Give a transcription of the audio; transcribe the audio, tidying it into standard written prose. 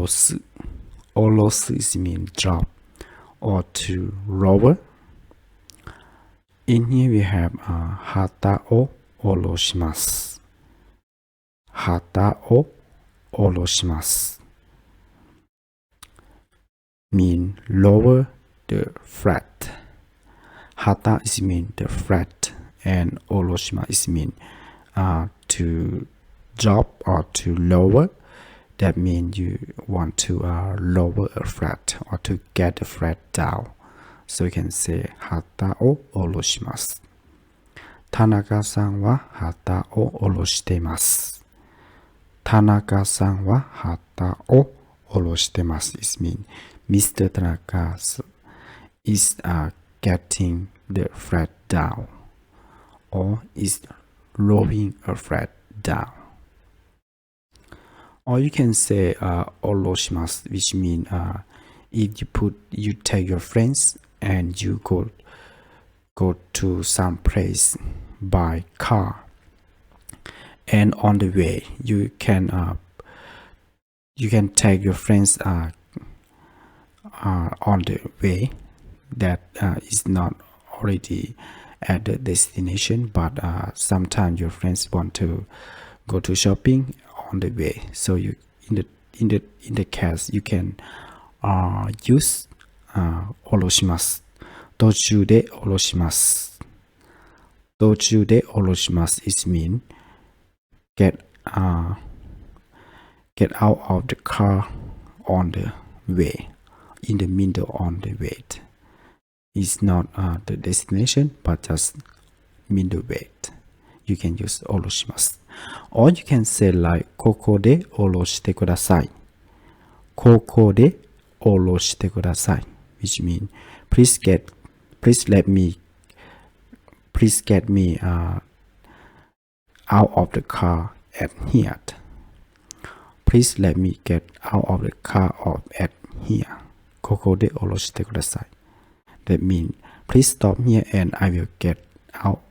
olosu. Olosu is mean drop or to lower. In here we have hata o oroshimasu. Hata o oroshimasu mean lower the flat. Hata is mean the flat, and oroshima is mean to drop or to lower. That means you want to lower a flat or to get the flat down. So you can say hata o oroshimasu. Tanaka-san wa hata o oroshitemasu. Tanaka-san wa hata o oroshitemasu is mean Mr. Tanaka is getting the flat down or is lowering a flat down. Or you can say oroshimasu, which means if you take your friends and you go to some place by car, and on the way you can take your friends on the way that is not already at the destination, but sometimes your friends want to go to shopping on the way. So you in the case you can use oroshimasu. Tochu de oroshimasu. Tochu de oroshimasu is mean get out of the car on the way, in the middle on the way. It's not the destination, but just middle way. You can use oroshimasu. Or you can say like koko de oroshite kudasai. Koko de oroshite kudasai, which means please get me out of the car at here. Please let me get out of the car at here. Koko de oroshite kudasai. That means please stop here and I will get out